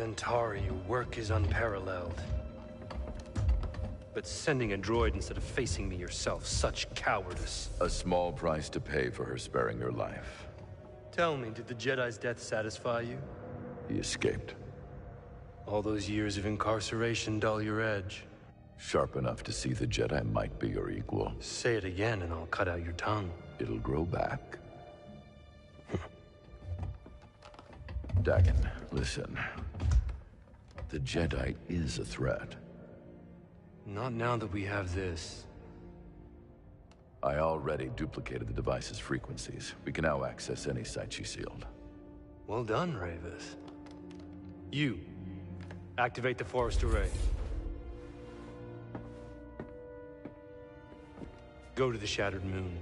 Centauri, your work is unparalleled. But sending a droid instead of facing me yourself, such cowardice. A small price to pay for her sparing your life. Tell me, did the Jedi's death satisfy you? He escaped. All those years of incarceration dull your edge. Sharp enough to see the Jedi might be your equal. Say it again and I'll cut out your tongue. It'll grow back. Dagan, listen. The Jedi is a threat. Not now that we have this. I already duplicated the device's frequencies. We can now access any site she sealed. Well done, Ravis. You, activate the forest array. Go to the Shattered Moon.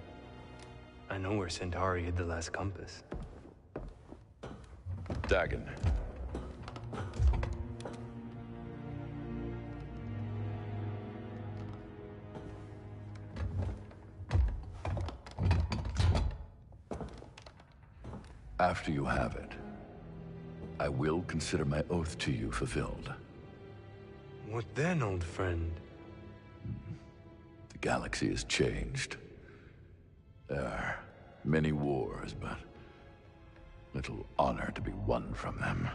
I know where Centauri hid the last compass. Dagan. After you have it, I will consider my oath to you fulfilled. What then, old friend? The galaxy has changed. There are many wars, but little honor to be won from them.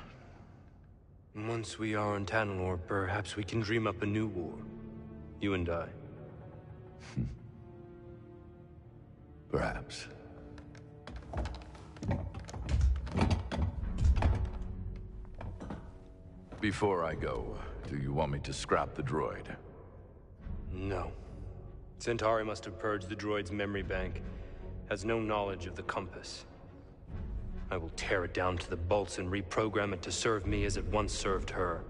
Once we are on Tanalorr, perhaps we can dream up a new war. You and I. Perhaps. Before I go, do you want me to scrap the droid? No. Centauri must have purged the droid's memory bank. Has no knowledge of the compass. I will tear it down to the bolts and reprogram it to serve me as it once served her.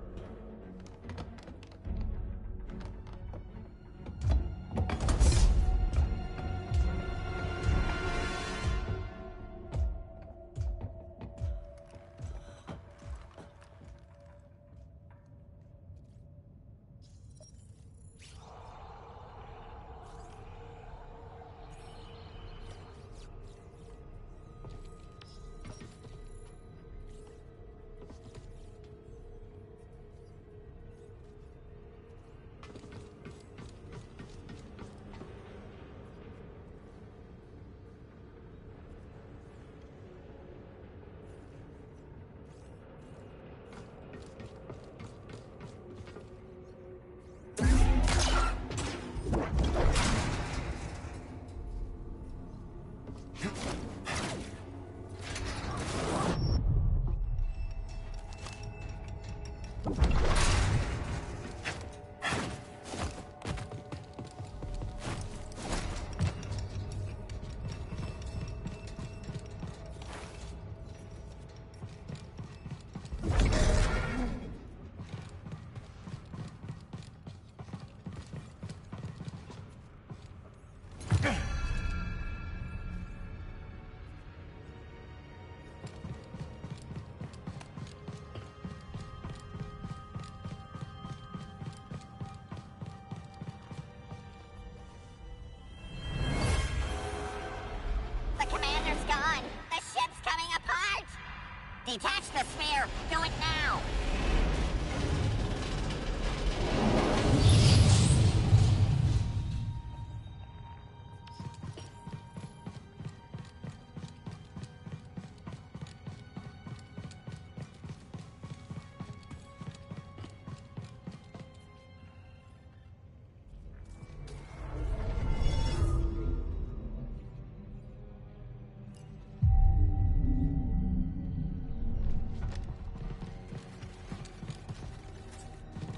Detach the sphere! Do it now!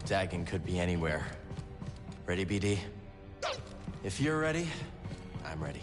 Dagan could be anywhere. Ready, BD? If you're ready, I'm ready.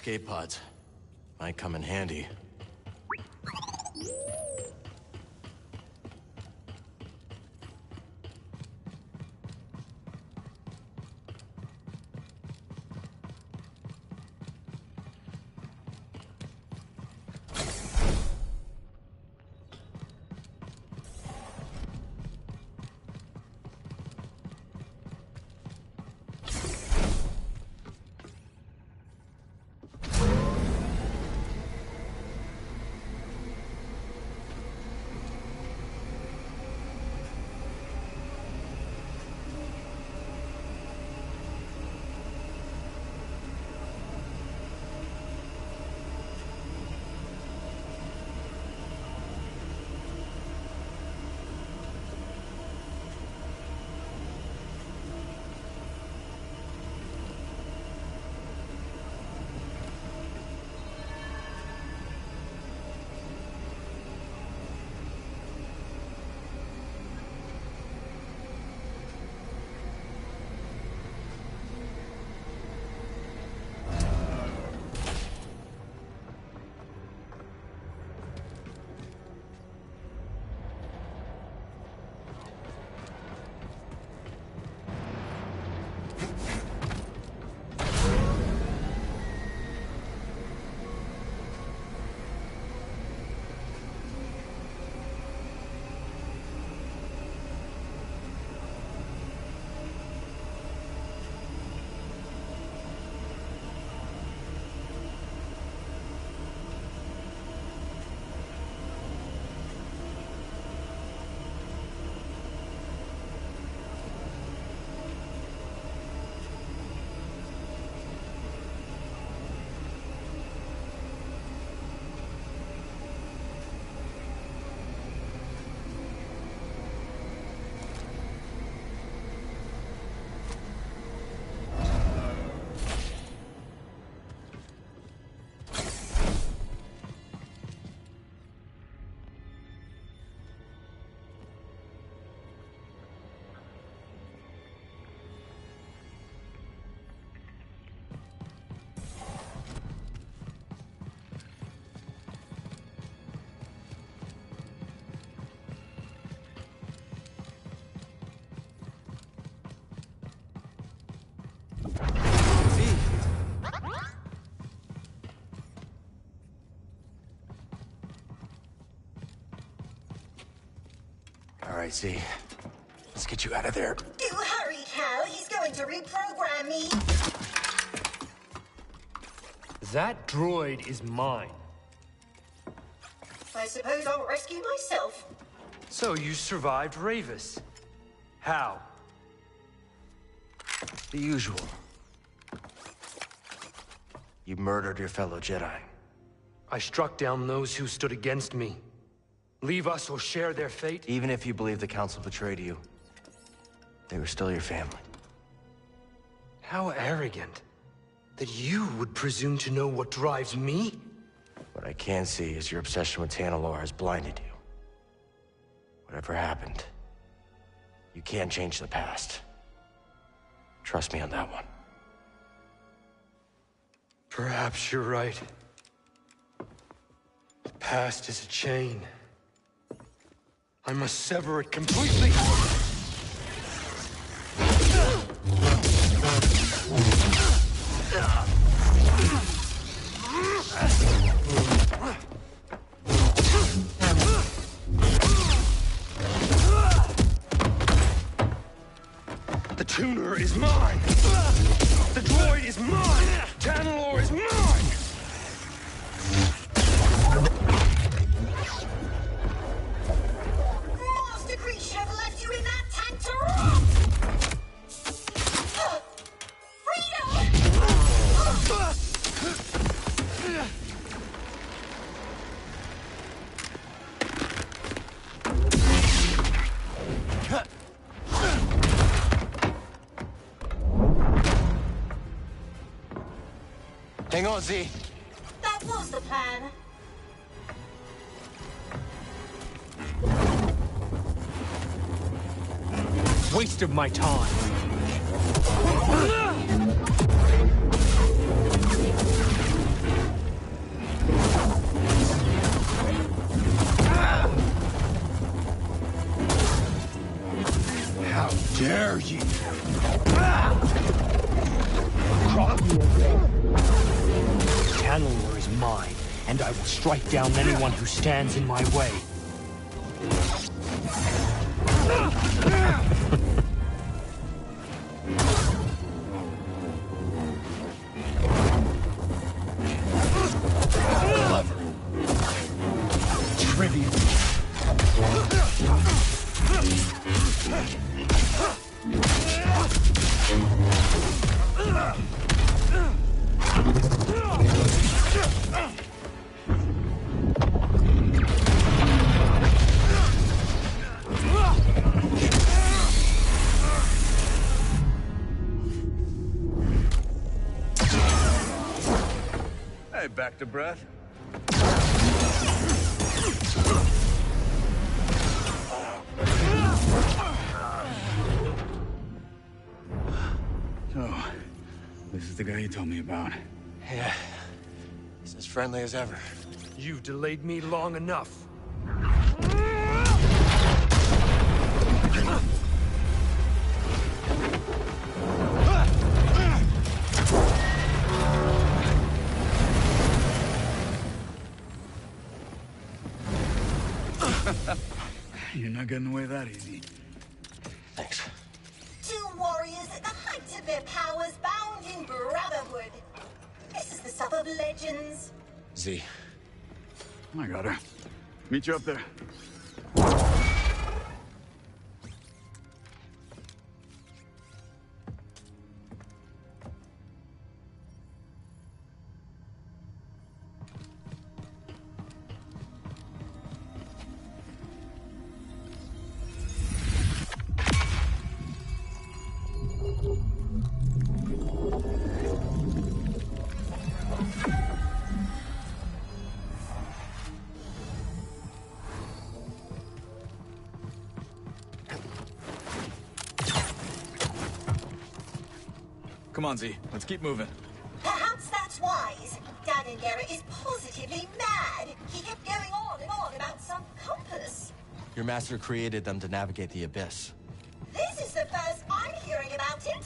escape pods. Might come in handy. All right, Z. Let's get you out of there. Do hurry, Cal. He's going to reprogram me. That droid is mine. I suppose I'll rescue myself. So you survived Ravis. How? The usual. You murdered your fellow Jedi. I struck down those who stood against me. Leave us or share their fate? Even if you believe the Council betrayed you, they were still your family. How arrogant. That you would presume to know what drives me? What I can see is your obsession with Tanalor has blinded you. Whatever happened, you can't change the past. Trust me on that one. Perhaps you're right. The past is a chain. I must sever it completely. The tuner is mine. The droid is mine. Tanalor is mine. Master Creature have left you in that tank to rot! Hang on, Z. That was the plan. Waste of my time. Dare you? Tanalor is mine, and I will strike down anyone who stands in my way. Clever. Trivial. Hey, back to breath? So, this is the guy you told me about. Yeah. He's as friendly as ever. You've delayed me long enough. You're not getting away that easy. Thanks. Two warriors at the height of their powers, bound in brotherhood. This is the stuff of legends. Z. I got her. Meet you up there. Come on, Z. Let's keep moving. Perhaps that's wise. Dagon Garrett is positively mad. He kept going on and on about some compass. Your master created them to navigate the abyss. This is the first I'm hearing about it.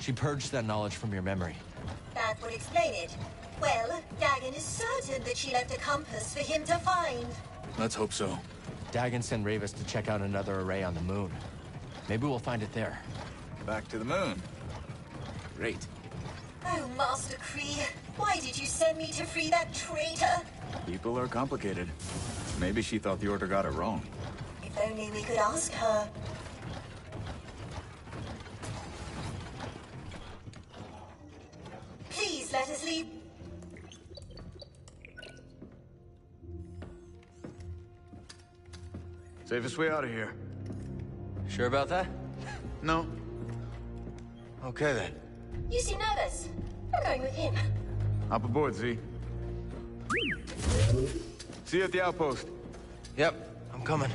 She purged that knowledge from your memory. That would explain it. Well, Dagon is certain that she left a compass for him to find. Let's hope so. Dagon sent Ravis to check out another array on the moon. Maybe we'll find it there. Back to the moon. Great. Oh, Master Kree, why did you send me to free that traitor? People are complicated. Maybe she thought the Order got it wrong. If only we could ask her. Please let us leave. Safest way out of here. Sure about that? No. Okay then. You seem nervous. I'm going with him. Hop aboard, Z. See you at the outpost. Yep, I'm coming.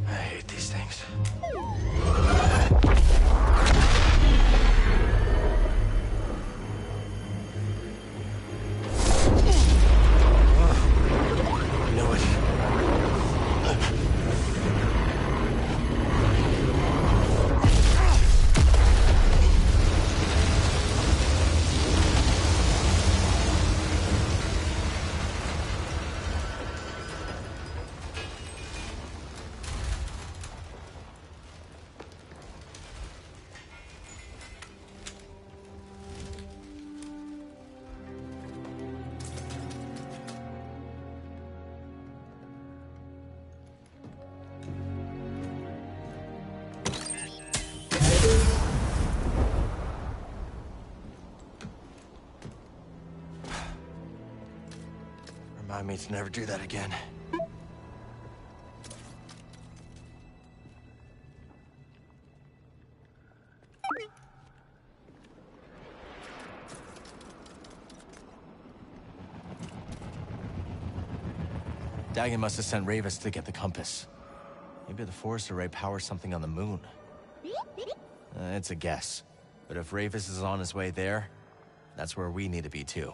I hate these things. Remind me to never do that again. Dagon must have sent Ravis to get the compass. Maybe the force array powers something on the moon. It's a guess. But if Ravis is on his way there, that's where we need to be too.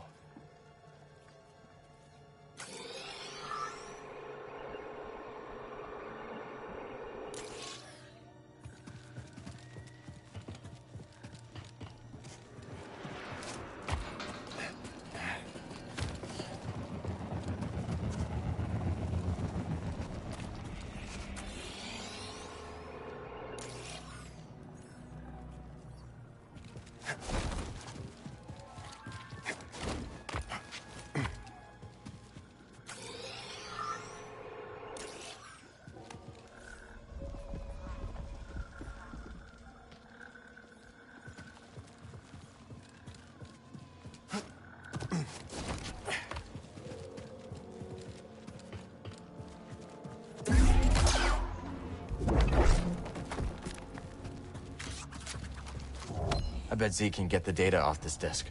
I bet Z can get the data off this disk.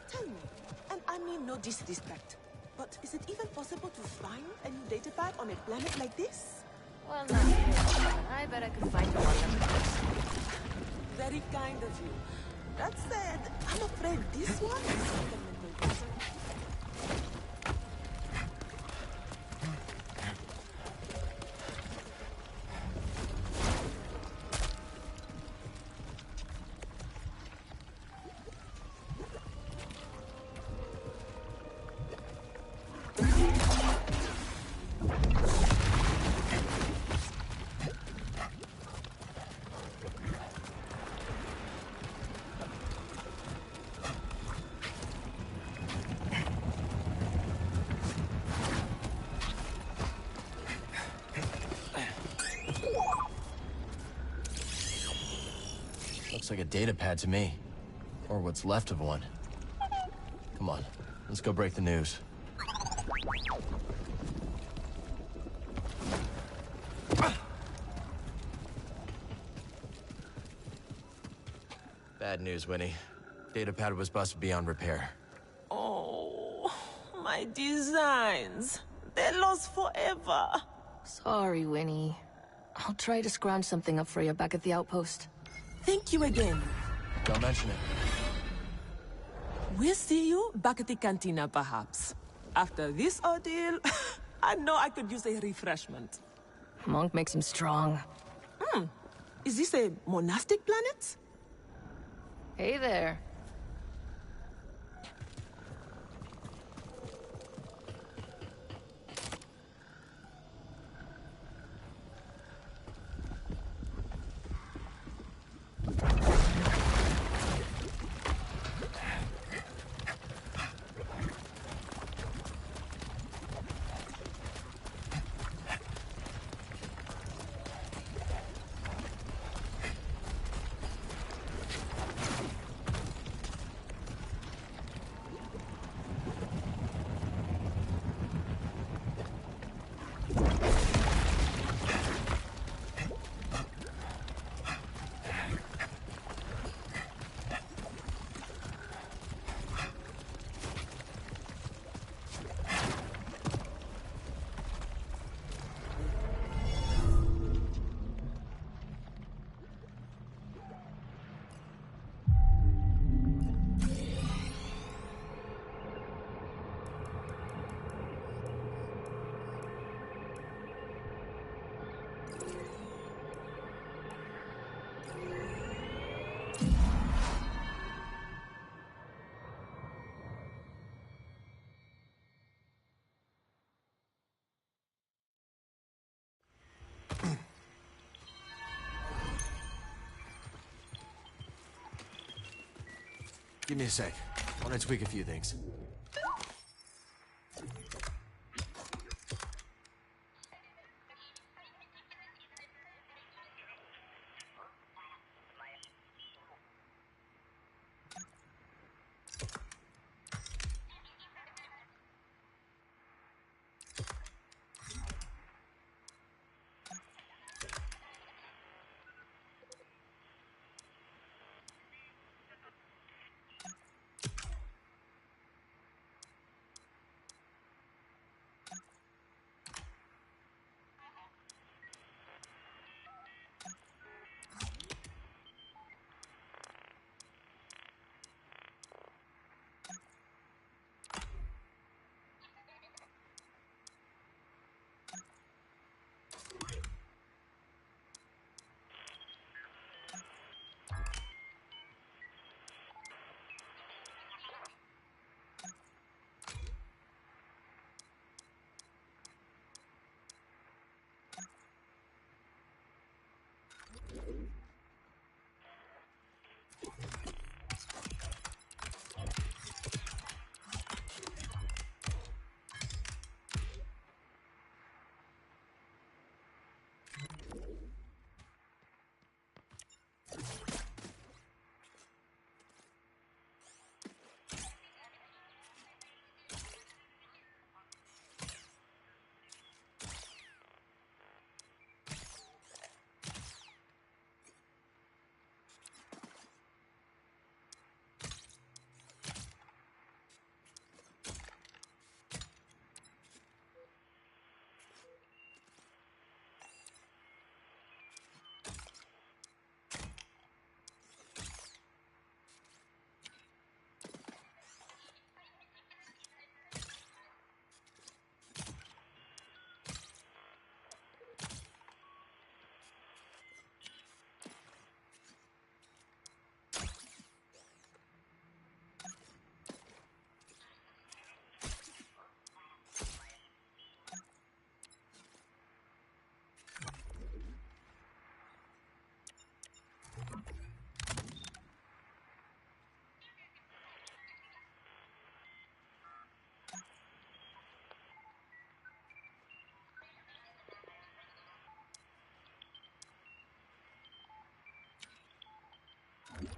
Tell me, and I mean no disrespect, but is it even possible to find a new data pad on a planet like this? Well, not yet, but I bet I could find one. Very kind of you. That said, I'm afraid this one is fundamental concern. Looks like a data pad to me. Or what's left of one. Come on, let's go break the news. Bad news, Winnie. Data pad was busted beyond repair. Oh, my designs. They're lost forever. Sorry, Winnie. I'll try to scrounge something up for you back at the outpost. Thank you again. Don't mention it. We'll see you back at the cantina, perhaps. After this ordeal, I know I could use a refreshment. Monk makes him strong. Is this a monastic planet? Hey there. Give me a sec. I want to tweak a few things.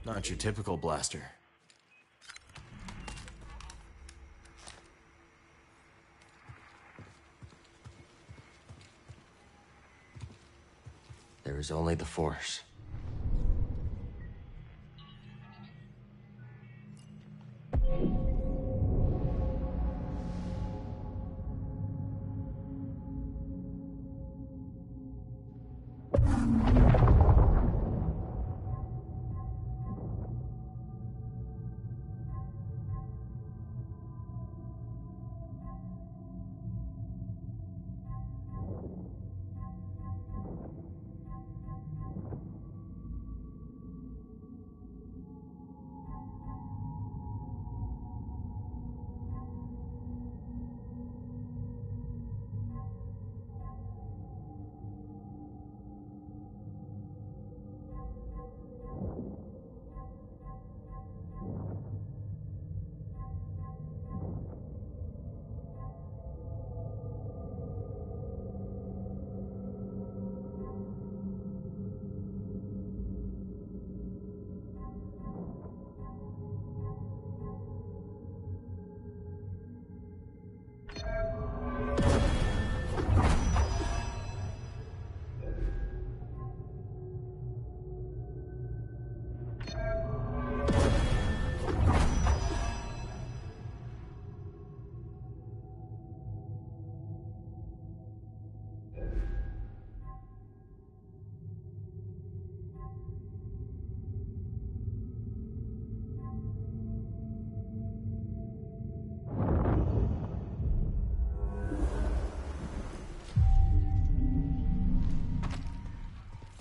Not your typical blaster. There is only the Force.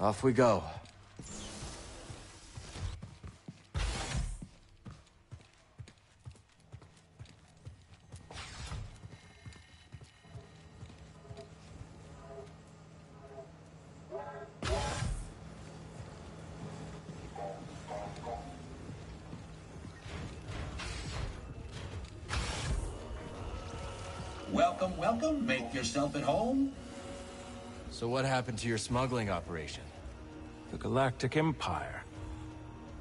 Off we go. Welcome, welcome. Make yourself at home. So what happened to your smuggling operation? The Galactic Empire.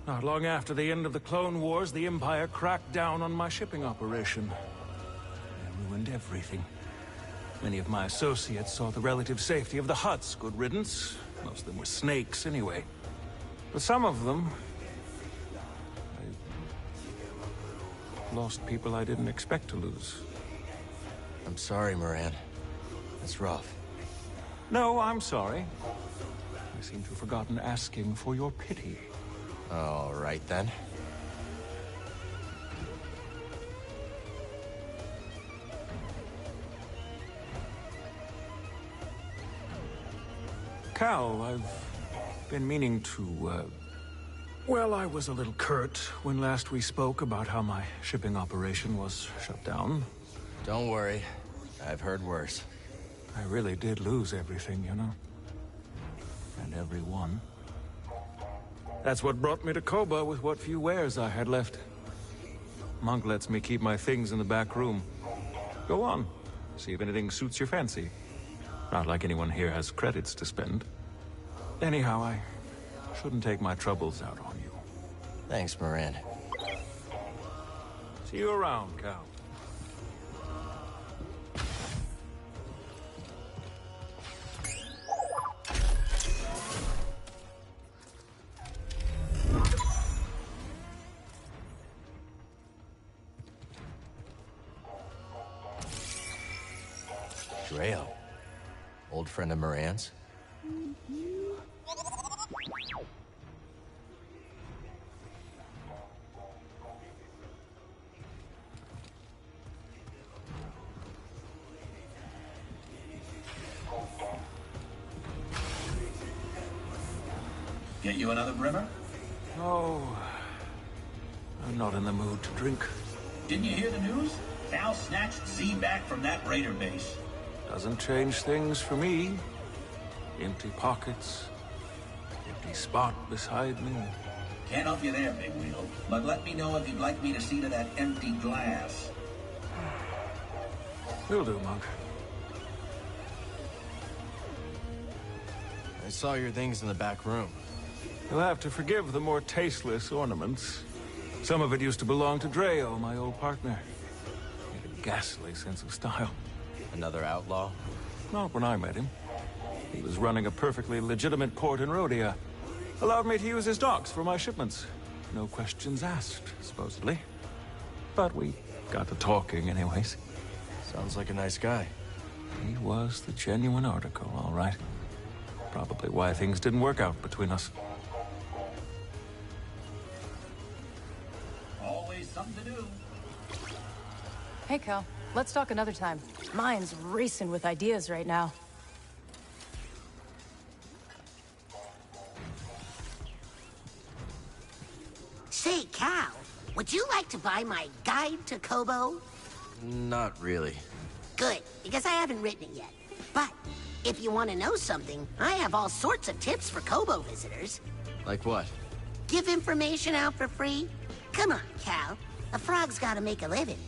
Not long after the end of the Clone Wars, the Empire cracked down on my shipping operation. They ruined everything. Many of my associates saw the relative safety of the Hutts. Good riddance. Most of them were snakes, anyway. But some of them... I lost people I didn't expect to lose. I'm sorry, Moran. That's rough. No, I'm sorry. I seem to have forgotten asking for your pity. All right, then. Cal, I've been meaning to, well, I was a little curt when last we spoke about how my shipping operation was shut down. Don't worry. I've heard worse. I really did lose everything, you know. And everyone. That's what brought me to Koba with what few wares I had left. Monk lets me keep my things in the back room. Go on. See if anything suits your fancy. Not like anyone here has credits to spend. Anyhow, I shouldn't take my troubles out on you. Thanks, Moran. See you around, Cal. Drayo. Old friend of Moran's? Get you another brimmer? Oh, I'm not in the mood to drink. Didn't you hear the news? Cal snatched Z back from that raider base. Doesn't change things for me. Empty pockets, empty spot beside me. Can't help you there, Big Wheel. But let me know if you'd like me to see to that empty glass. Will do, Monk. I saw your things in the back room. You'll have to forgive the more tasteless ornaments. Some of it used to belong to Drayo, my old partner. He had a ghastly sense of style. Another outlaw? Not when I met him. He was running a perfectly legitimate port in Rhodia. Allowed me to use his docks for my shipments. No questions asked, supposedly. But we got to talking anyways. Sounds like a nice guy. He was the genuine article, all right. Probably why things didn't work out between us. Always something to do. Hey, Cal. Let's talk another time. Mine's racing with ideas right now. Say, Cal, would you like to buy my guide to Kobo? Not really. Good, because I haven't written it yet. But if you want to know something, I have all sorts of tips for Kobo visitors. Like what? Give information out for free? Come on, Cal. A frog's gotta make a living.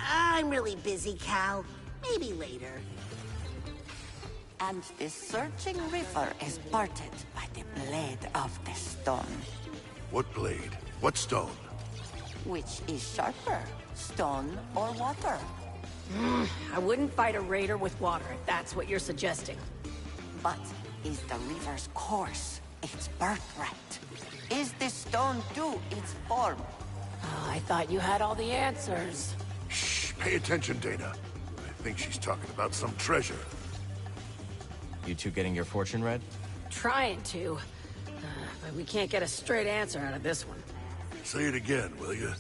I'm really busy, Cal. Maybe later. And the surging river is parted by the blade of the stone. What blade? What stone? Which is sharper, stone or water? I wouldn't fight a raider with water, if that's what you're suggesting. But is the river's course its birthright? Is the stone due its form? Oh, I thought you had all the answers. Shh, pay attention, Dana. I think she's talking about some treasure. You two getting your fortune read? Trying to. But we can't get a straight answer out of this one. Say it again, will you?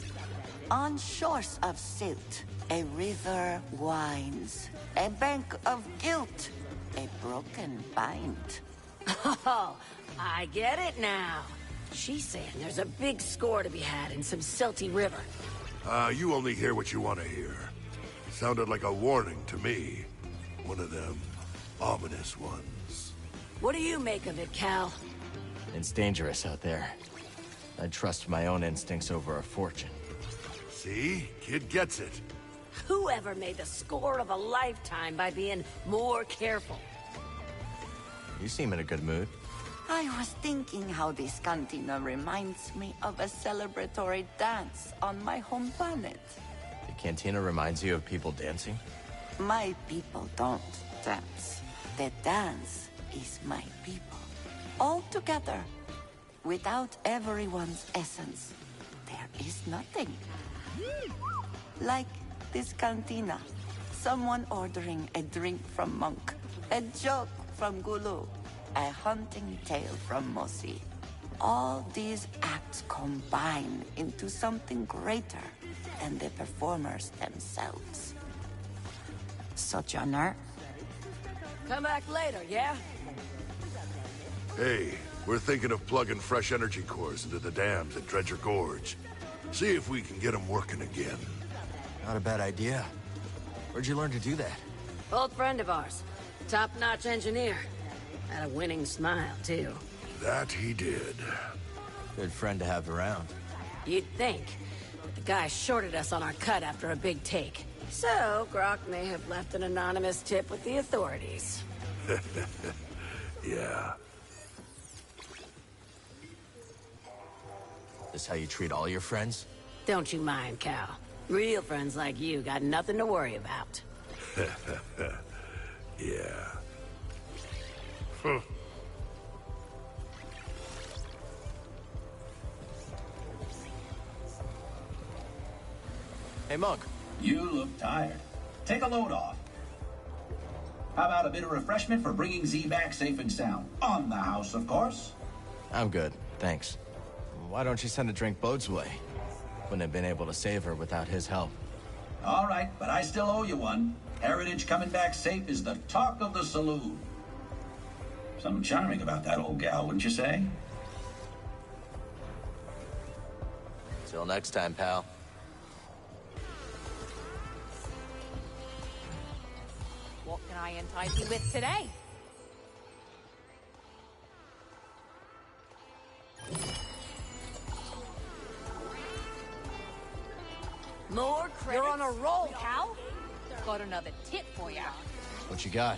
On shores of silt, a river winds. A bank of guilt, a broken bind. Oh, I get it now. She's saying there's a big score to be had in some silty river. You only hear what you want to hear. Sounded like a warning to me. One of them ominous ones. What do you make of it, Cal? It's dangerous out there. I'd trust my own instincts over a fortune. See? Kid gets it. Whoever made the score of a lifetime by being more careful? You seem in a good mood. I was thinking how this cantina reminds me of a celebratory dance on my home planet. The cantina reminds you of people dancing? My people don't dance. The dance is my people. All together. Without everyone's essence, there is nothing. Like this cantina. Someone ordering a drink from Monk. A joke from Gulu. A hunting tale from Mosi. All these acts combine into something greater than the performers themselves. Sojourner? Come back later, yeah? Hey, we're thinking of plugging fresh energy cores into the dams at Dredger Gorge. See if we can get them working again. Not a bad idea. Where'd you learn to do that? Old friend of ours. Top-notch engineer. Had a winning smile, too. That he did. Good friend to have around. You'd think. But the guy shorted us on our cut after a big take. So, Grok may have left an anonymous tip with the authorities. Yeah. This how you treat all your friends? Don't you mind, Cal. Real friends like you got nothing to worry about. Yeah. Hey, Monk. You look tired. Take a load off. How about a bit of refreshment for bringing Z back safe and sound? On the house, of course. I'm good, thanks. Why don't you send a drink Bode's way? Wouldn't have been able to save her without his help. All right, but I still owe you one. Heritage coming back safe is the talk of the saloon. Something charming about that old gal, wouldn't you say? Till next time, pal. What can I entice you with today? More credits? You're on a roll, Cal. Got another tip for you. What you got?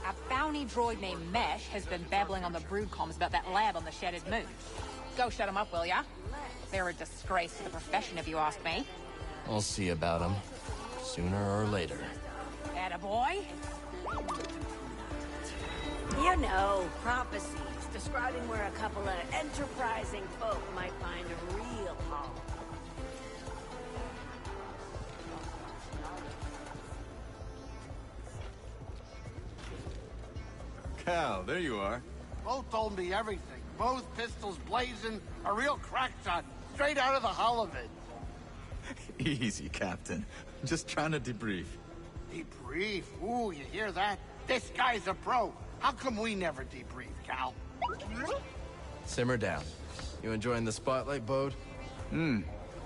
A bounty droid named Mesh has been babbling on the brood comms about that lab on the Shattered Moon. Go shut him up, will ya? They're a disgrace to the profession, if you ask me. We'll see about him. Sooner or later. Attaboy. You know, prophecies describing where a couple of enterprising folk might find a real home. Cal, there you are. Both told me everything. Both pistols blazing, a real crack shot, straight out of the hull of it. Easy, Captain. Just trying to debrief. Debrief? Ooh, you hear that? This guy's a pro. How come we never debrief, Cal? Simmer down. You enjoying the spotlight, Bode?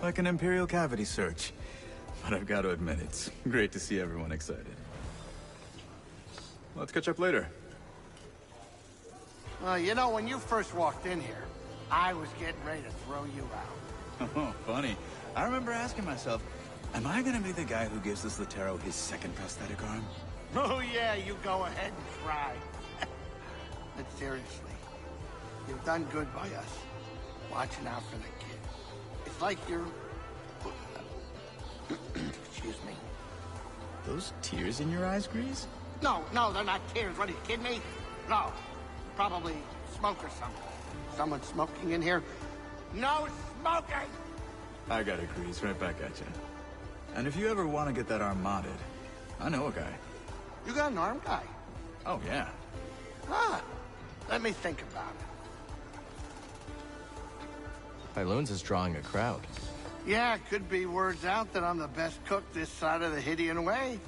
Like an Imperial cavity search. But I've got to admit, it's great to see everyone excited. Let's catch up later. Well, you know, when you first walked in here, I was getting ready to throw you out. Oh, funny. I remember asking myself, am I gonna be the guy who gives this Latero his second prosthetic arm? Oh, yeah, you go ahead and try. But seriously, you've done good by us, watching out for the kid. It's like you're... Excuse me. Those tears in your eyes, Grease? No, they're not tears. What, are you kidding me? No, probably smoke or something. Someone smoking in here? No smoking! I got it, Grease. Right back at you. And if you ever want to get that arm modded, I know a guy. You got an arm guy? Oh, yeah. Ah, let me think about it. Pyloon's is drawing a crowd. Yeah, could be words out that I'm the best cook this side of the Hydian way.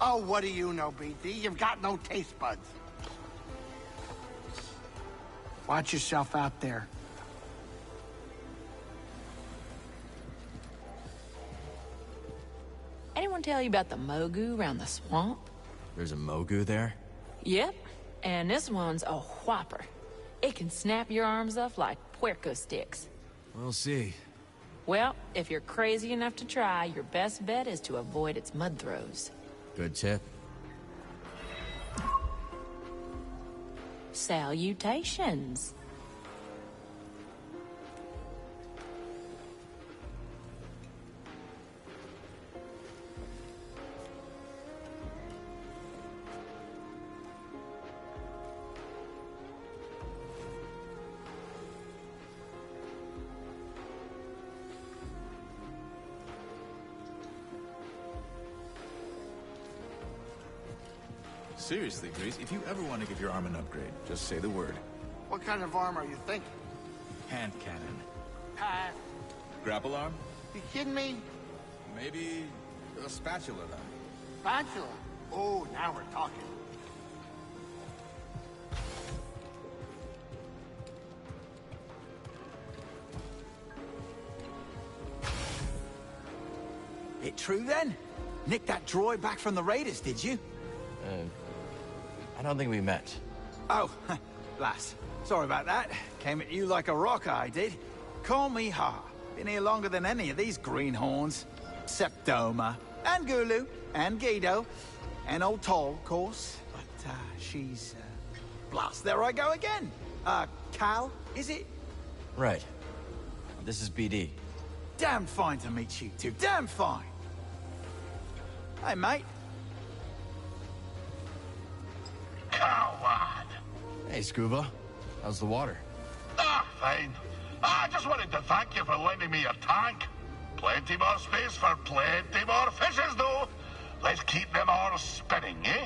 Oh, what do you know, BT? You've got no taste buds. Watch yourself out there. Anyone tell you about the Mogu around the swamp? There's a Mogu there? Yep, and this one's a whopper. It can snap your arms off like puerco sticks. We'll see. Well, if you're crazy enough to try, your best bet is to avoid its mud throws. Good tip. Salutations. Seriously, Grease, if you ever want to give your arm an upgrade, just say the word. What kind of arm are you thinking? Hand cannon. Pass. Grapple arm? You kidding me? Maybe a spatula, then. Spatula? Oh, now we're talking. It true, then? Nicked that droid back from the raiders, did you? I don't think we met. Oh, Lass, sorry about that. Came at you like a rock, I did. Call me Ha. Been here longer than any of these greenhorns. Except Doma, and Gulu, and Guido, and old Toll, of course. But, she's, blast, there I go again. Cal, is it? Right. This is BD. Damn fine to meet you two, damn fine. Hey, mate. Coward. Hey, Scuba. How's the water? Ah, fine. I just wanted to thank you for lending me your tank. Plenty more space for plenty more fishes, though. Let's keep them all spinning, eh?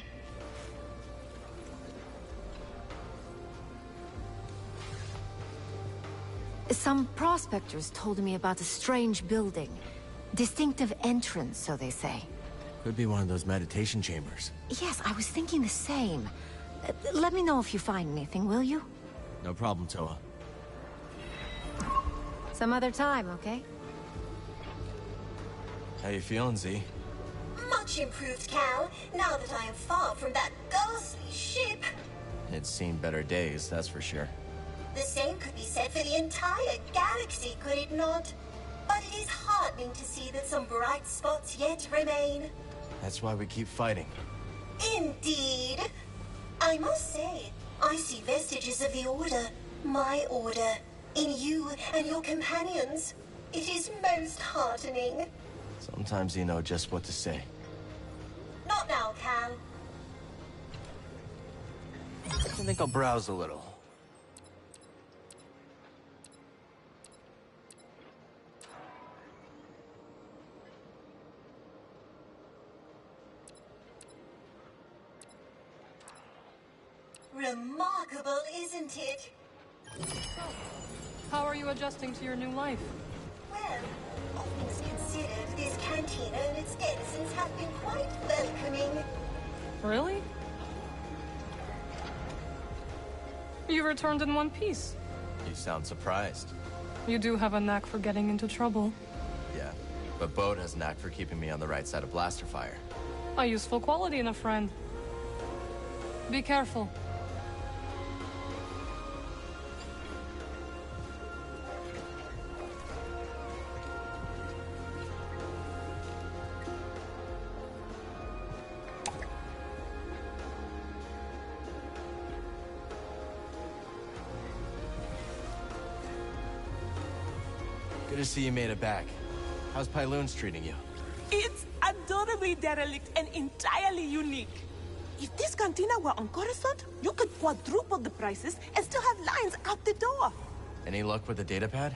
Some prospectors told me about a strange building. Distinctive entrance, so they say. Could be one of those meditation chambers. Yes, I was thinking the same. Let me know if you find anything, will you? No problem, Toa. Some other time, okay? How you feeling, Z? Much improved, Cal, now that I am far from that ghastly ship. It's seen better days, that's for sure. The same could be said for the entire galaxy, could it not? But it is heartening to see that some bright spots yet remain. That's why we keep fighting. Indeed. I must say, I see vestiges of the Order, my Order, in you and your companions. It is most heartening. Sometimes you know just what to say. Not now, Cal. I think I'll browse a little. Remarkable, isn't it? How are you adjusting to your new life? Well, all things considered, this cantina and its denizens have been quite welcoming. Really? You returned in one piece. You sound surprised. You do have a knack for getting into trouble. Yeah, but Bode has a knack for keeping me on the right side of blaster fire. A useful quality in a friend. Be careful. Good to see you made it back. How's Pyloon's treating you? It's adorably derelict and entirely unique. If this cantina were on Coruscant, you could quadruple the prices and still have lines out the door. Any luck with the datapad?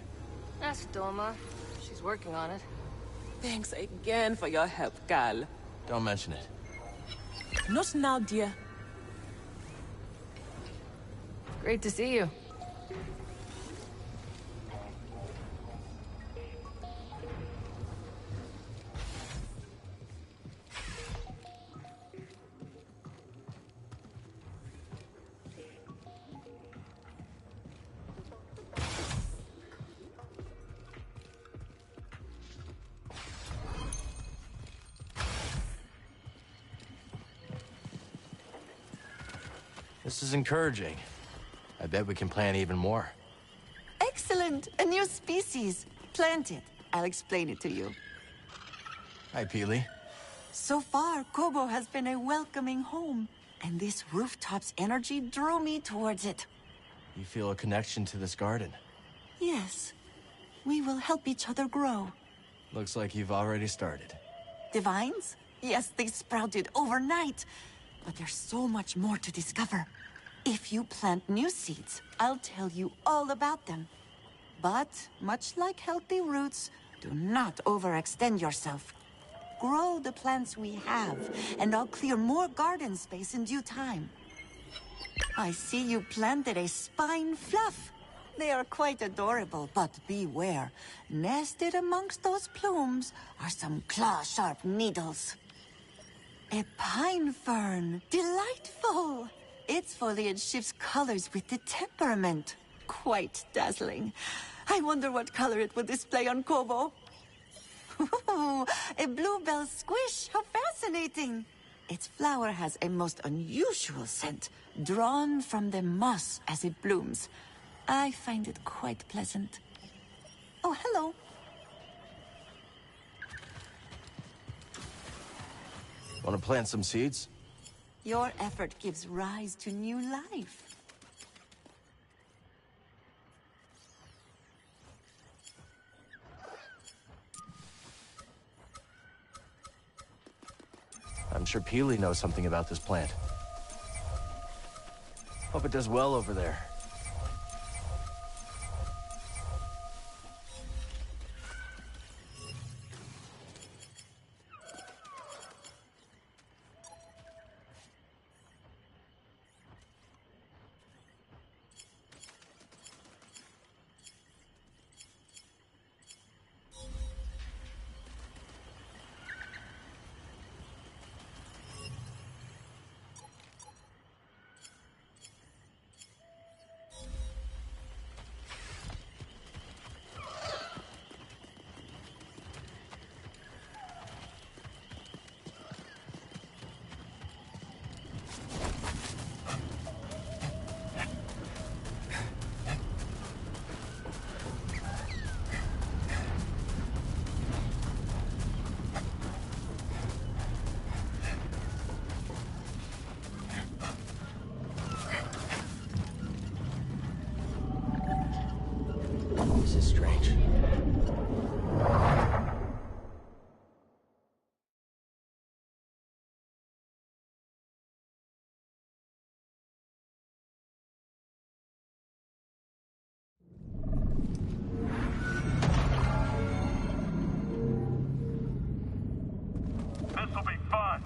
Ask Doma. She's working on it. Thanks again for your help, Cal. Don't mention it. Not now, dear. Great to see you. This is encouraging. I bet we can plan even more. Excellent! A new species. Plant it. I'll explain it to you. Hi, Peely. So far, Kobo has been a welcoming home, and this rooftop's energy drew me towards it. You feel a connection to this garden. Yes. We will help each other grow. Looks like you've already started. Divines? Yes, they sprouted overnight. But there's so much more to discover. If you plant new seeds, I'll tell you all about them. But, much like healthy roots, do not overextend yourself. Grow the plants we have, and I'll clear more garden space in due time. I see you planted a spine fluff. They are quite adorable, but beware. Nested amongst those plumes are some claw-sharp needles. A pine fern. Delightful! Its foliage shifts colors with the temperament. Quite dazzling. I wonder what color it will display on Kobo. Ooh, a bluebell squish. How fascinating. Its flower has a most unusual scent, drawn from the moss as it blooms. I find it quite pleasant. Oh, hello. Want to plant some seeds? Your effort gives rise to new life. I'm sure Peely knows something about this plant. Hope it does well over there. This is strange. This'll be fun.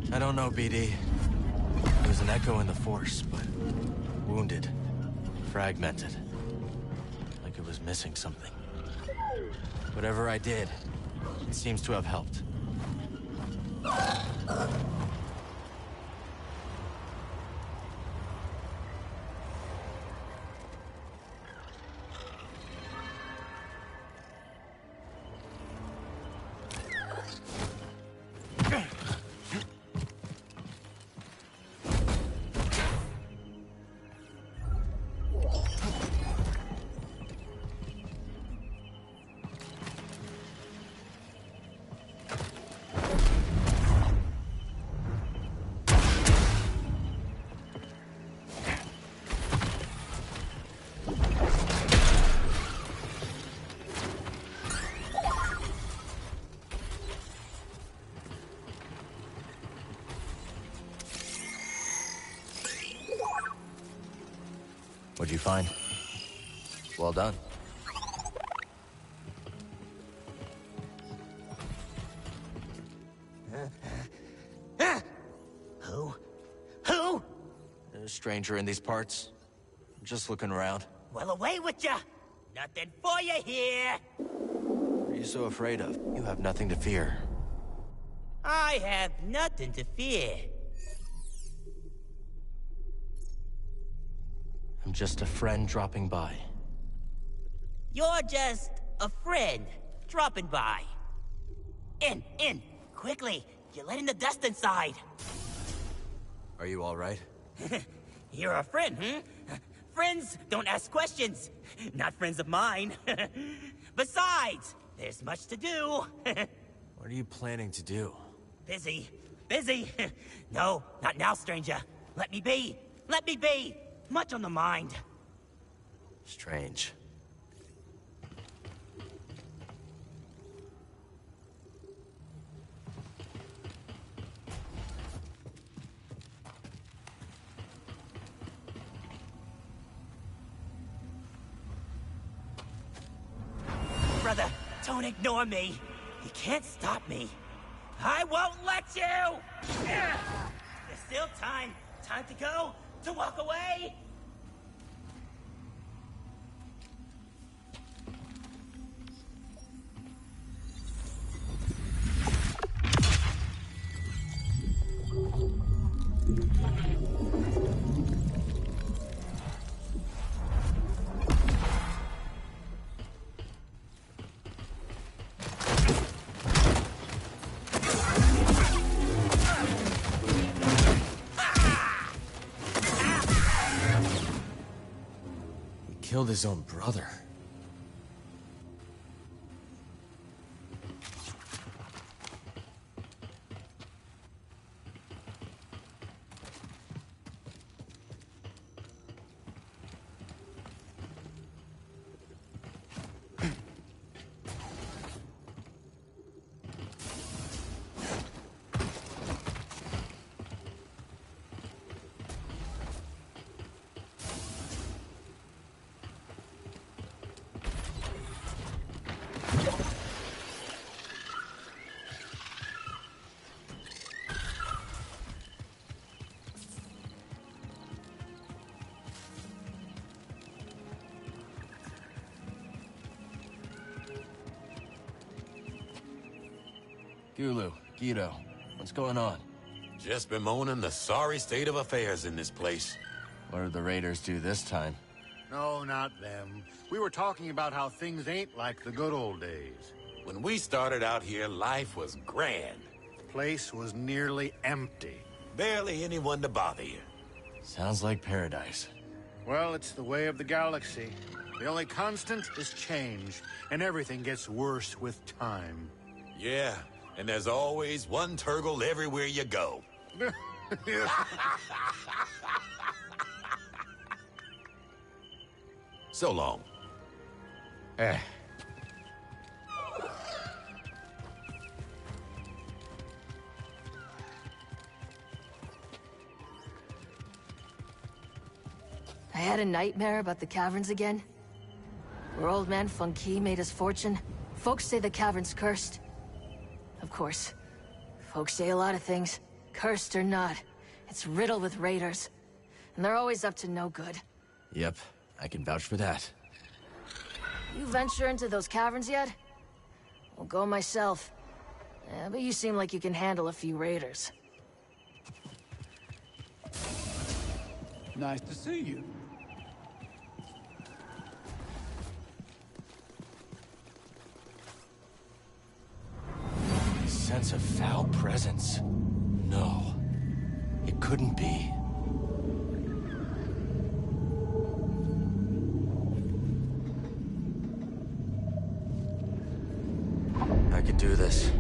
I don't know, BD. There's an echo in the Force, but wounded, fragmented. Like it was missing something. Whatever I did, it seems to have helped. What'd you find? Well done. stranger in these parts? Just looking around. Well, away with ya! Nothing for you here! What are you so afraid of? You have nothing to fear. I have nothing to fear. I'm just a friend dropping by. You're just a friend dropping by. In, quickly! You're letting the dust inside. Are you all right? You're a friend, Friends don't ask questions. Not friends of mine. Besides, there's much to do. What are you planning to do? Busy. No, not now, stranger. Let me be. Much on the mind. Strange. Brother, don't ignore me. You can't stop me. I won't let you! There's still time. Time to go. To walk away. Killed his own brother. Gulu, Guido, what's going on? Just bemoaning the sorry state of affairs in this place. What did the raiders do this time? No, not them. We were talking about how things ain't like the good old days. When we started out here, life was grand. The place was nearly empty. Barely anyone to bother you. Sounds like paradise. Well, it's the way of the galaxy. The only constant is change, and everything gets worse with time. Yeah, and there's always one Turgle everywhere you go. So long. I had a nightmare about the caverns again. Where old man Funky made his fortune. Folks say the cavern's cursed. Of course. Folks say a lot of things. Cursed or not. It's riddled with raiders. And they're always up to no good. Yep, I can vouch for that. You venture into those caverns yet? I'll go myself. But you seem like you can handle a few raiders. Nice to see you. Sense of foul presence. No, it couldn't be. I can do this.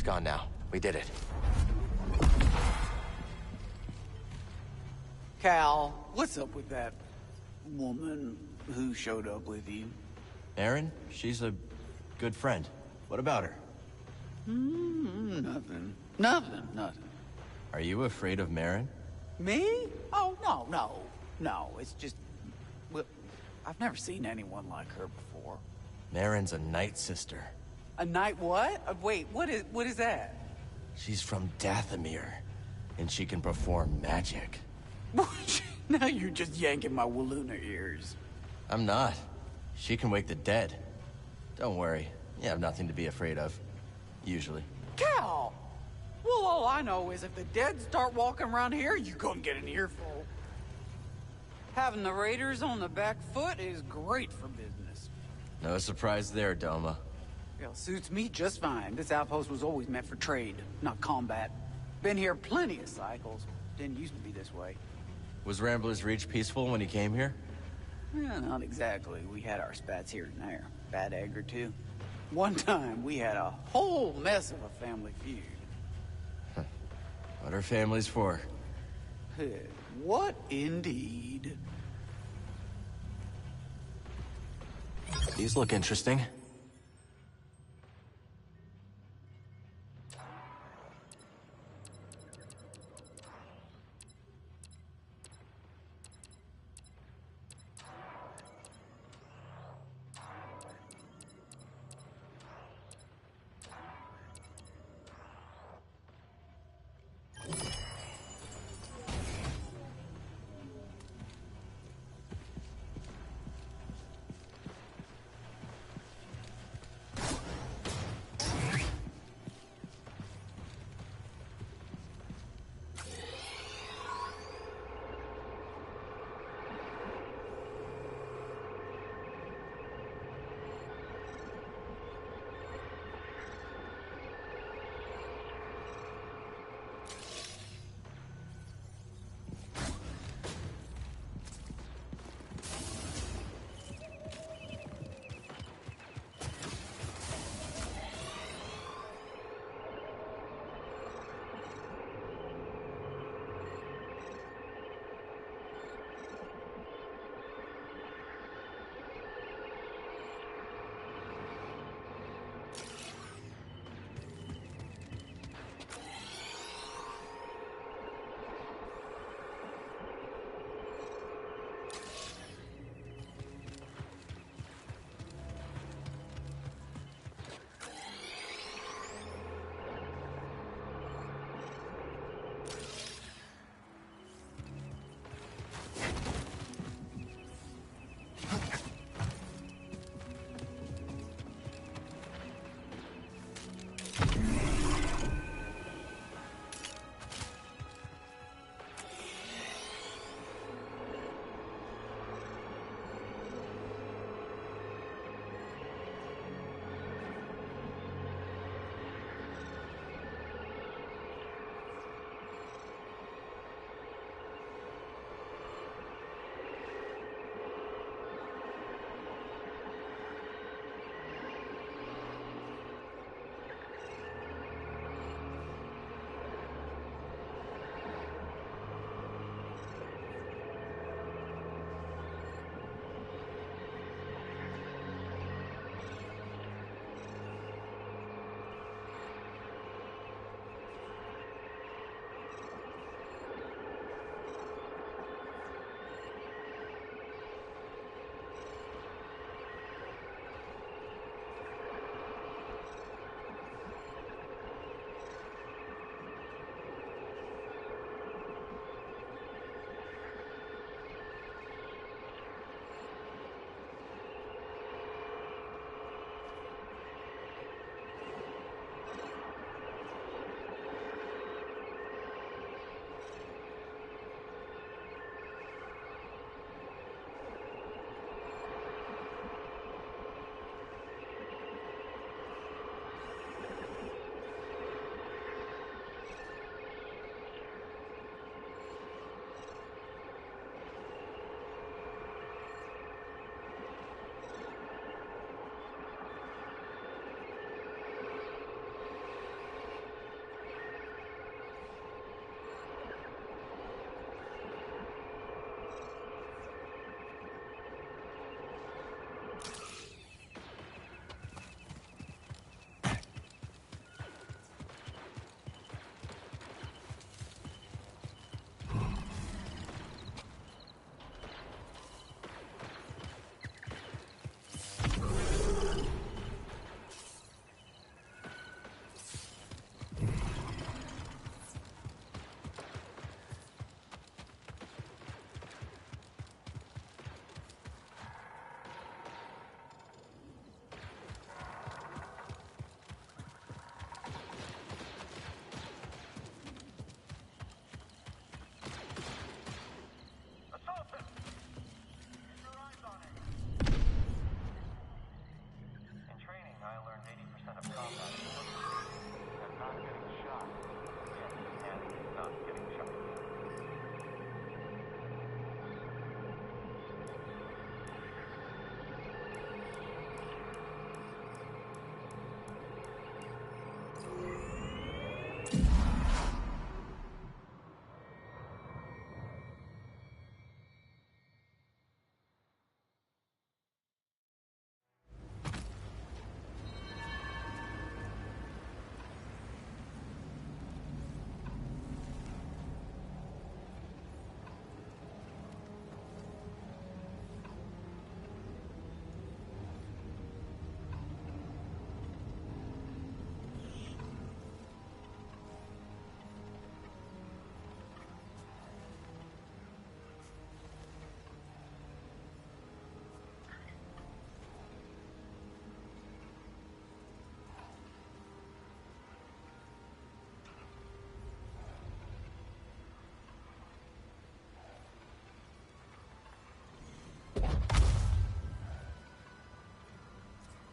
It's gone now. We did it. Cal, what's up with that woman who showed up with you? Erin? She's a good friend. What about her? Nothing. Nothing. Are you afraid of Marin? Me? Oh, no. It's just... Well, I've never seen anyone like her before. Marin's a night sister. A night what? Wait, what is that? She's from Dathomir, and she can perform magic. Now you're just yanking my Waluna ears. I'm not. She can wake the dead. Don't worry. You have nothing to be afraid of. Usually. Cal! Well, all I know is if the dead start walking around here, you're gonna get an earful. Having the raiders on the back foot is great for business. No surprise there, Doma. Yeah, suits me just fine. This outpost was always meant for trade, not combat. Been here plenty of cycles. Didn't used to be this way. Was Rambler's Reach peaceful when he came here? Yeah, not exactly. We had our spats here and there. Bad egg or two. One time, we had a whole mess of a family feud. What are families for? What indeed? These look interesting.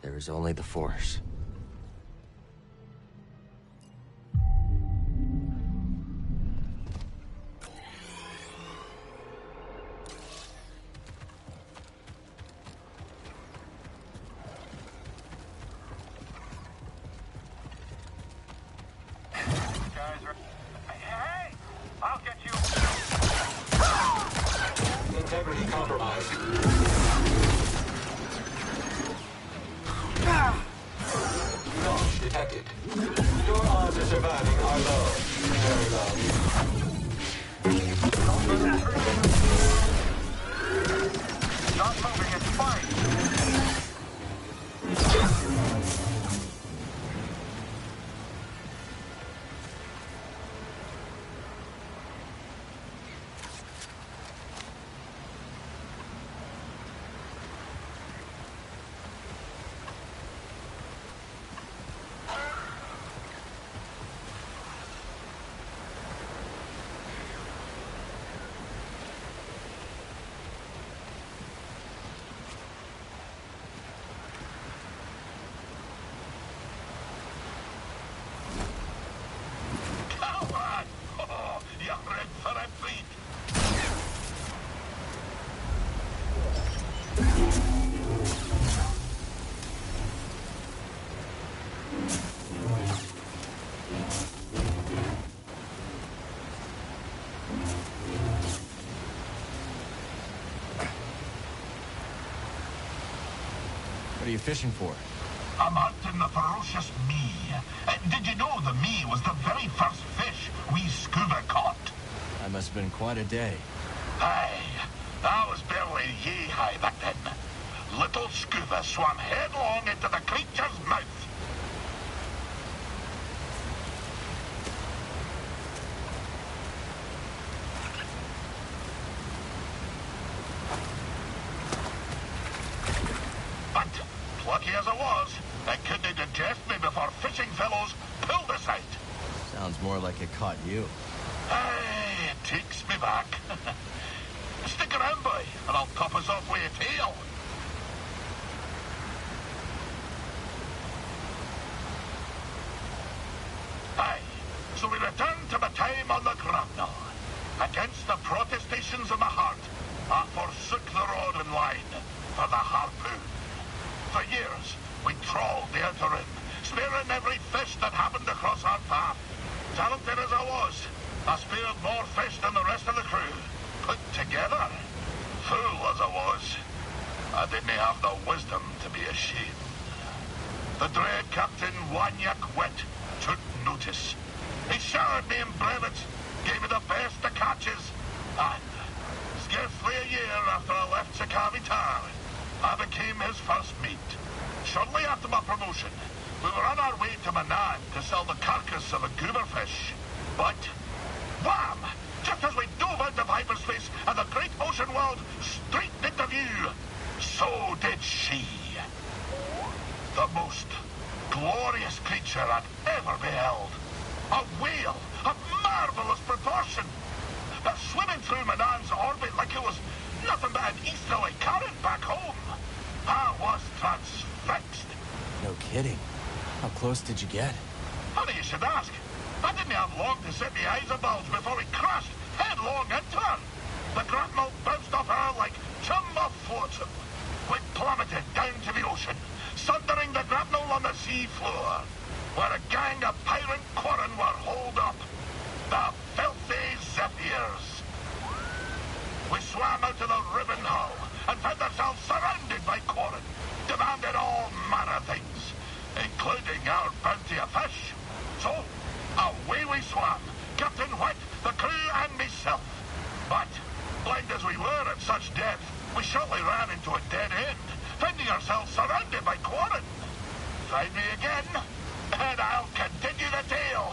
There is only the Force. Integrity compromised. Launch detected. Your odds of surviving are low. Very low. Not moving, it's fine. What are you fishing for? I'm hunting the ferocious me. Did you know the me was the very first fish we scuba caught? That must have been quite a day. Aye, I was barely yay-high back then. Little scuba swam headlong into the creature's mouth. But, plucky as I was, I couldn't digest me before fishing fellows pulled us out. Sounds more like it caught you. Aye, it takes me back. Stick around, boy, and I'll top us off with a tail. Aye, so we return to my time on the grapnel. Against the protestations of my heart, I forsook the rod and line for the harpoon. For years, we trawled the outer rim, spearing every fish that happened across our path. Talented as I was, I speared more fish than the rest of the crew. Put together, fool as I was, I didn't have the wisdom to be ashamed. The dread Captain Wanyak Wet took notice. He showered me in brevets, gave me the best of catches, and scarcely a year after I left Sakavitar, I became his first mate. Shortly after my promotion, we were on our way to Manan to sell the carcass of a gooberfish. But, wham! Just as we dove out of hyperspace and the great ocean world streaked into view, so did she. The most glorious creature I'd ever beheld. A whale of marvelous proportion. Swimming through Manan's orbit like it was nothing but an easterly current back home. I was transfixed. No kidding. How close did you get? Funny you should ask. I didn't have long to set my eyes above before we crashed headlong into her. The grapnel bounced off her like timber flotsam. We plummeted down to the ocean, sundering the grapnel on the sea floor, where a gang of pirate quarren were holed up. The filthy Zephyrs. We swam out to the ribbon hull and found ourselves surrounded by quarren, demanded all manner of things, including our bounty of fish. So, away we swam, Captain White, the crew, and myself. But, blind as we were at such depth, we shortly ran into a dead end, finding ourselves surrounded by quarren. Find me again, and I'll continue the tale.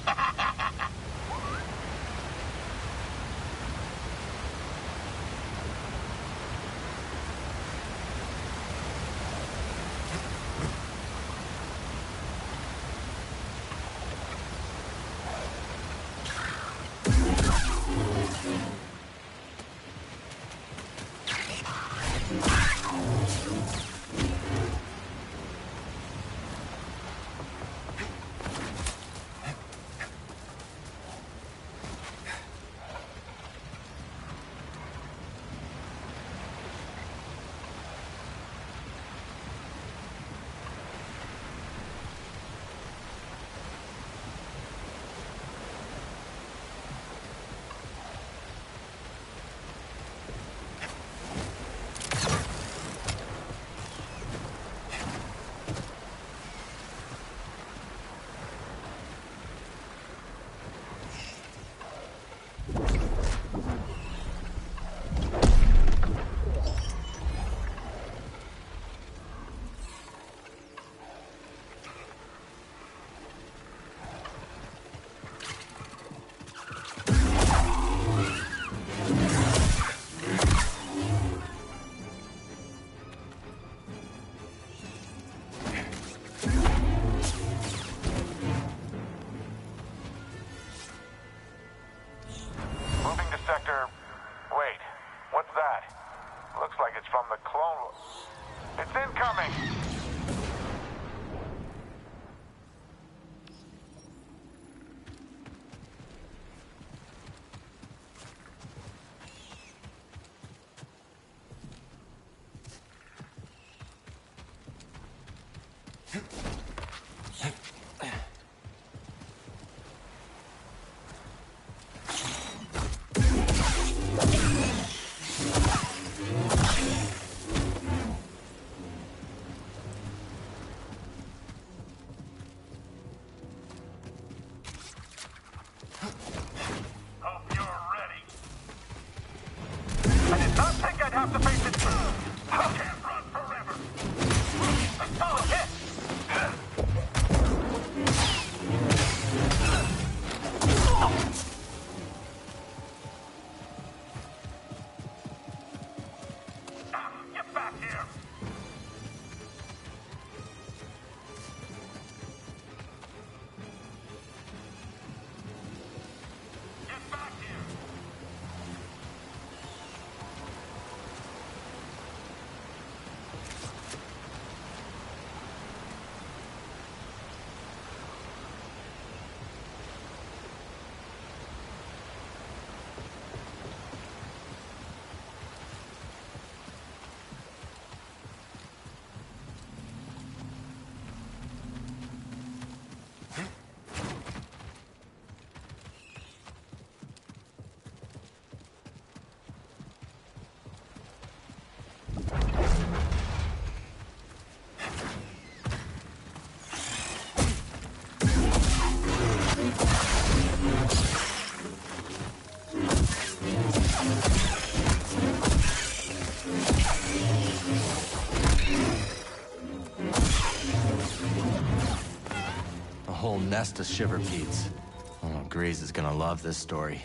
Whole nest of shiverpedes. Oh, Grease is gonna love this story.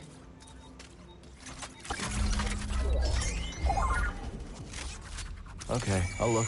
Okay, I'll look.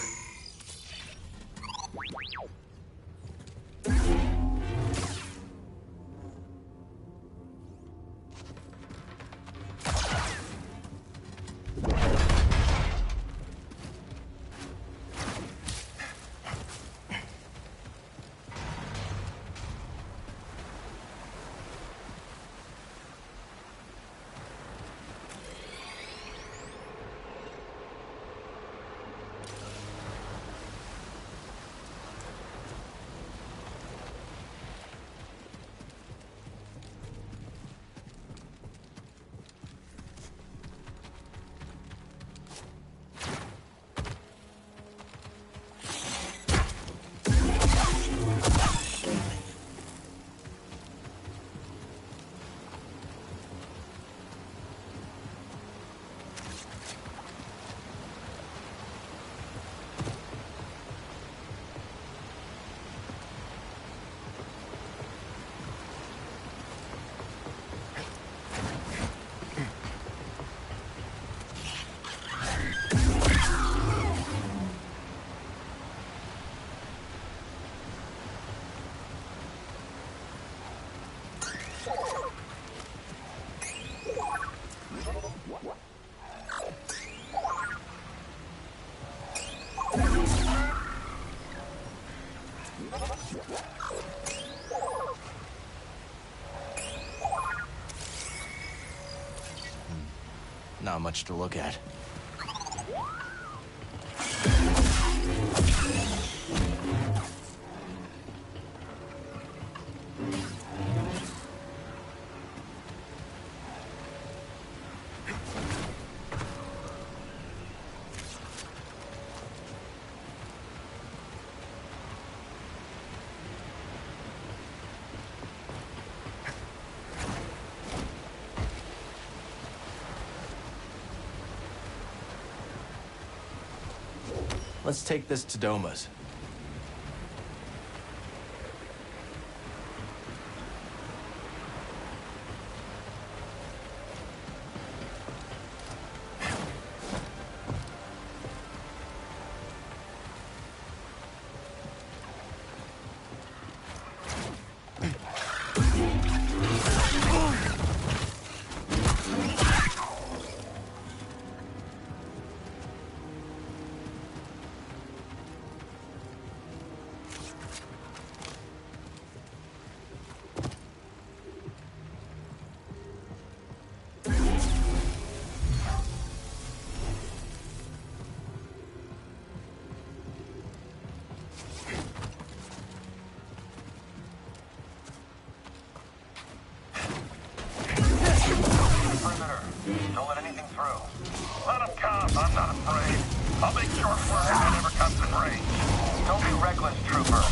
Not much to look at. Let's take this to Doma's. don't let anything through. Let them come, I'm not afraid. I'll make short work if it ever comes in range. Don't be reckless, trooper.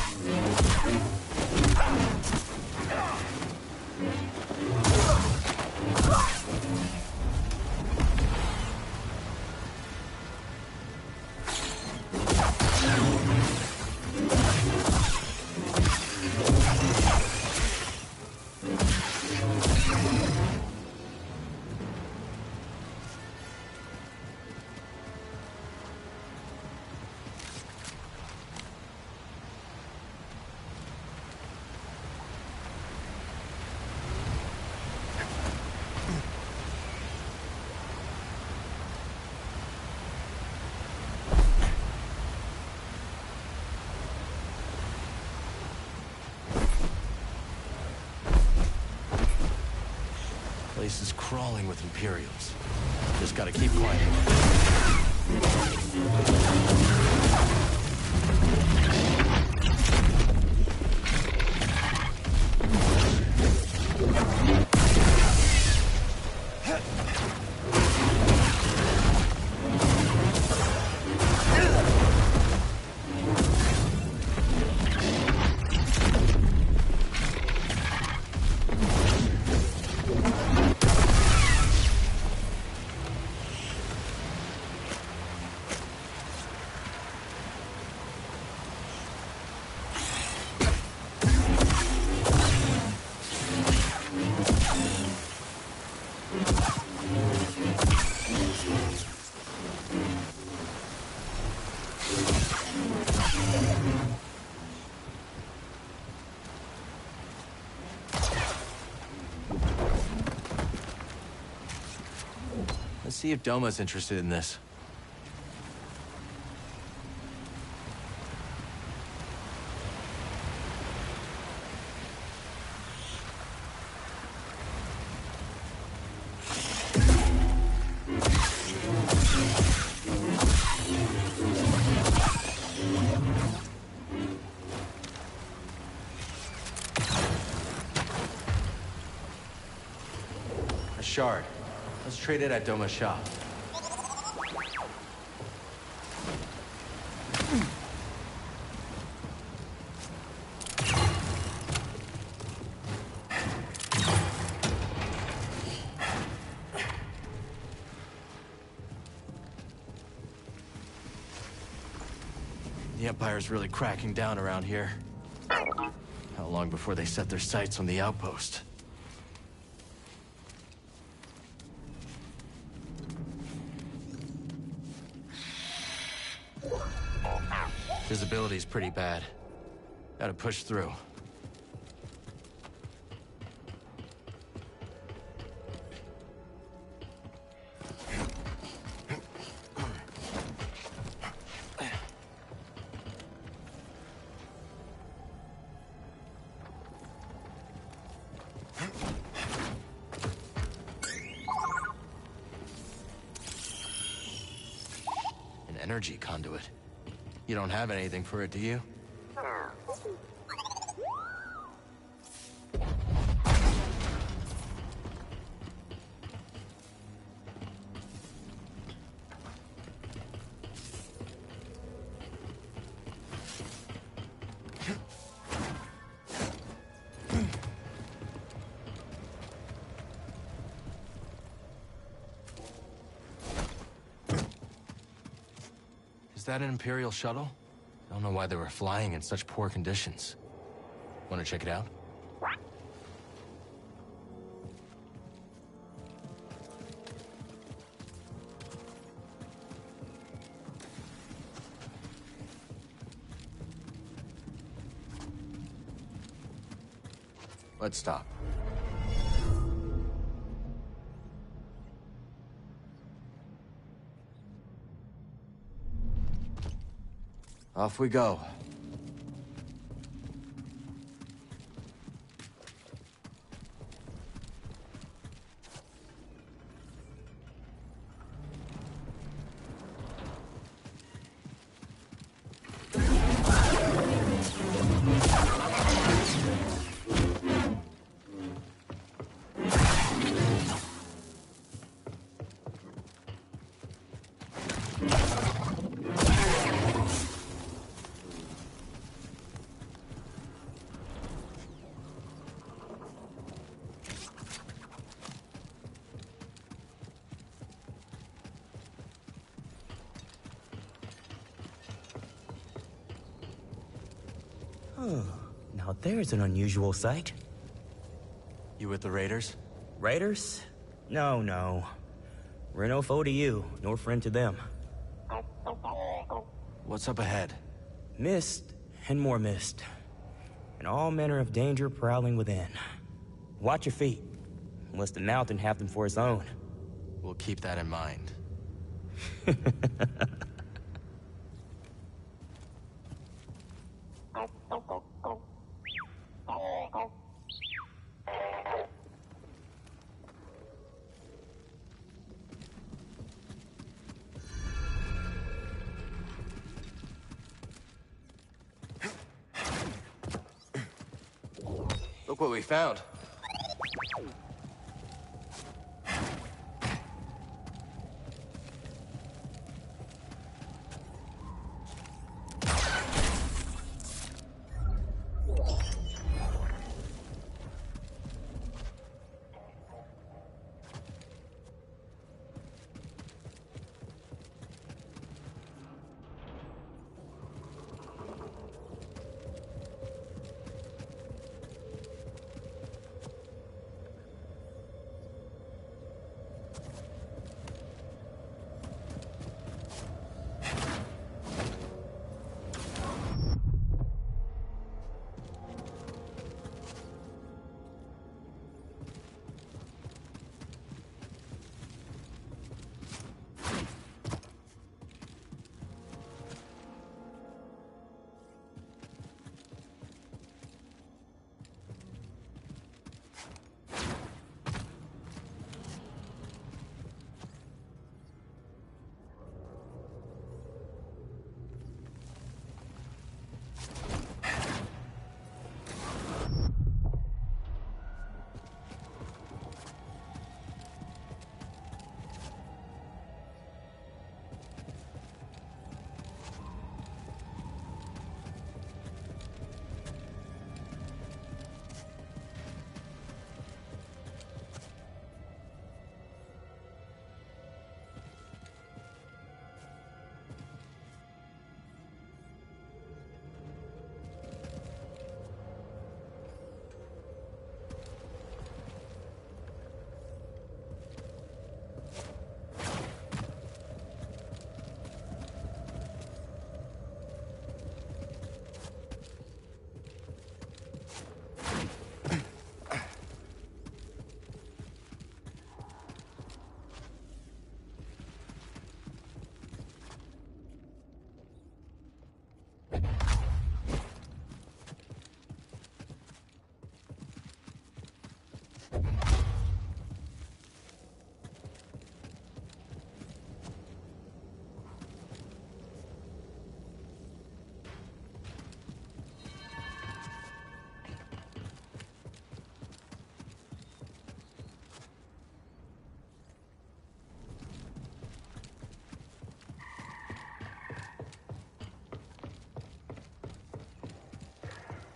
Place is crawling with Imperials. Just gotta keep quiet. Let's see if Doma's interested in this. A shard. Let's trade it at Doma's shop. The Empire's really cracking down around here. How long before they set their sights on the outpost? Visibility's pretty bad. Gotta push through. An energy conduit. You don't have anything for it, do you? Is that an Imperial shuttle? I don't know why they were flying in such poor conditions. Want to check it out? Let's stop. Off we go. Huh. Now there's an unusual sight. You with the Raiders? Raiders? No, no. We're no foe to you, nor friend to them. What's up ahead? Mist, and more mist. And all manner of danger prowling within. Watch your feet, unless the mountain have them for its own. We'll keep that in mind. Look what we found.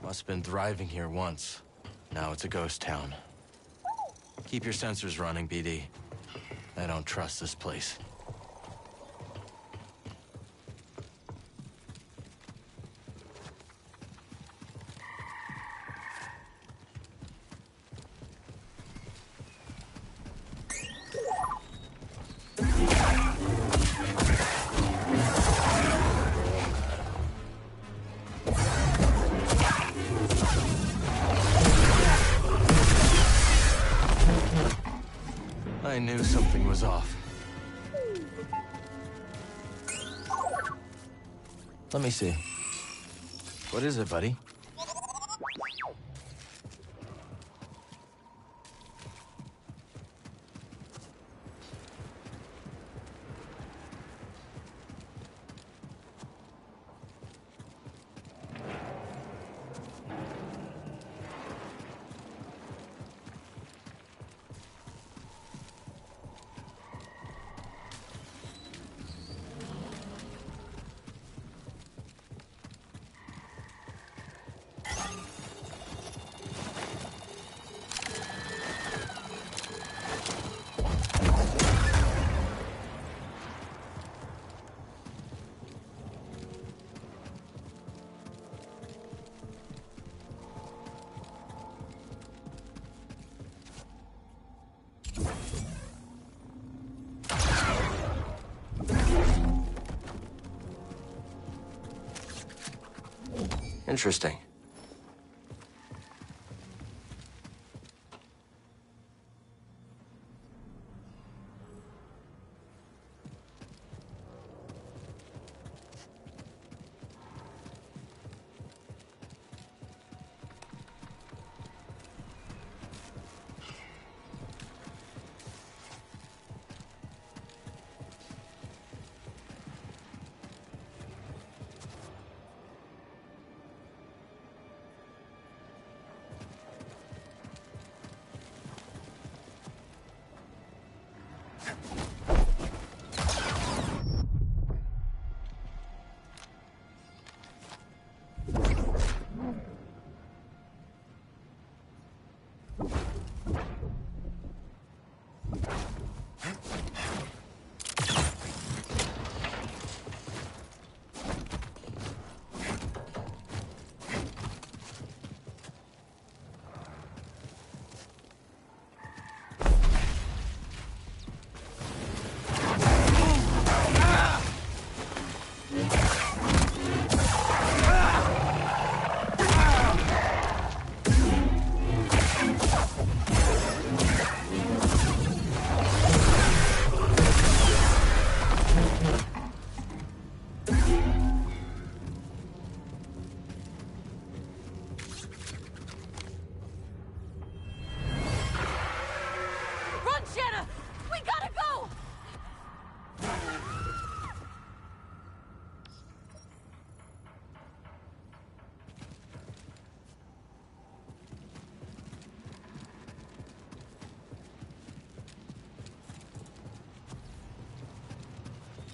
Must have been thriving here once. Now it's a ghost town. Keep your sensors running, BD. I don't trust this place. I knew something was off. Let me see. What is it, buddy? Interesting.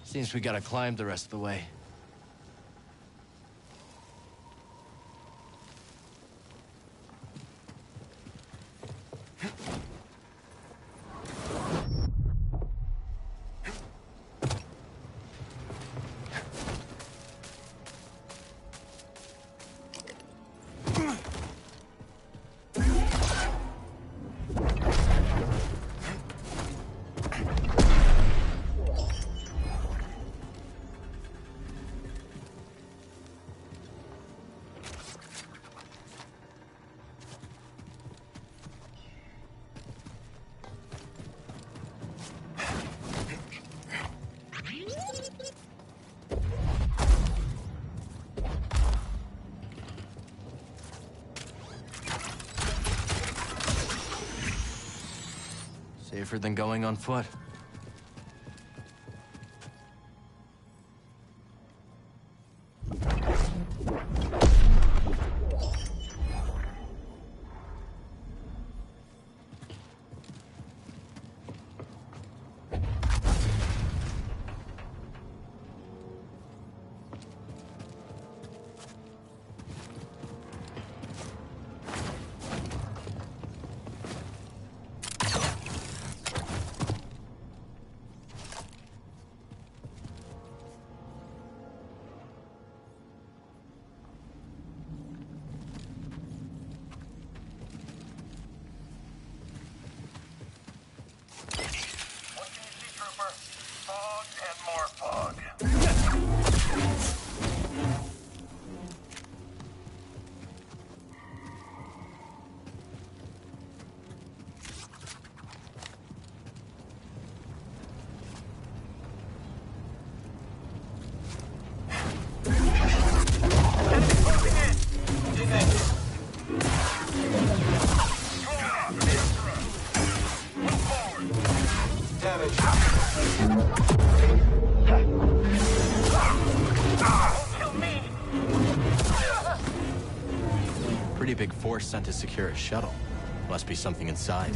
Seems we gotta climb the rest of the way. Safer than going on foot. Pretty big force sent to secure a shuttle. Must be something inside.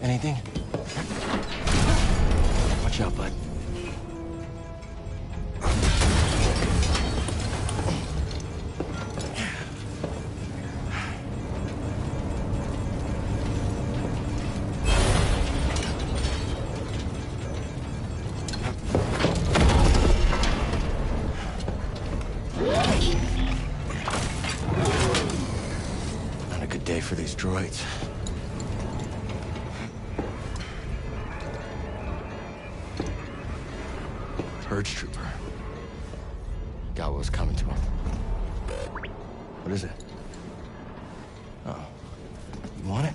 Anything? Watch out, bud. Not a good day for these droids. Purge trooper. Got what was coming to him. What is it? Uh-oh. You want it?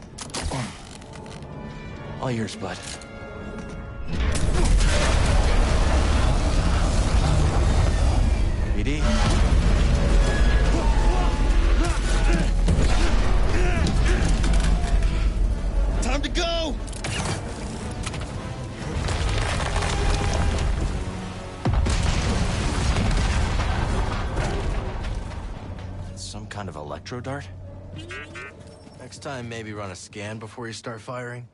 All yours, bud. BD? Time to go! Some kind of electro dart? Next time, maybe run a scan before you start firing.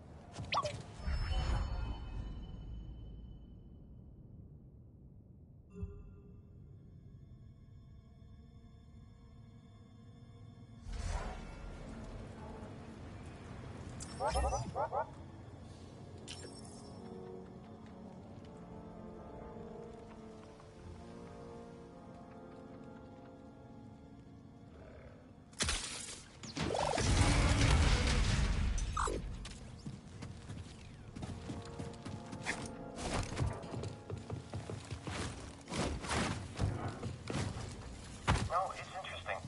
No, it's interesting.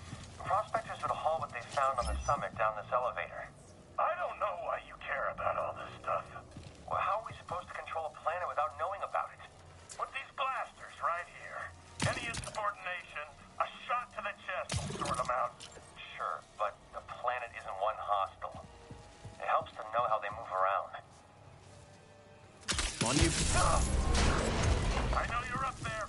Prospectors would haul what they found on the summit down this elevator. I don't know why you care about all this stuff. Well, how are we supposed to control a planet without knowing about it? With these blasters right here. Any insubordination, a shot to the chest will sort them out. Sure, but the planet isn't one hostile. It helps to know how they move around. On you. I know you're up there.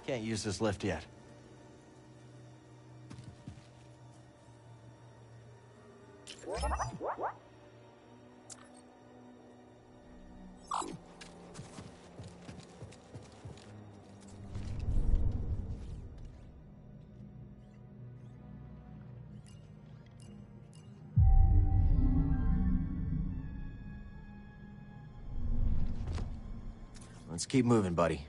Can't use this lift yet. Let's keep moving, buddy.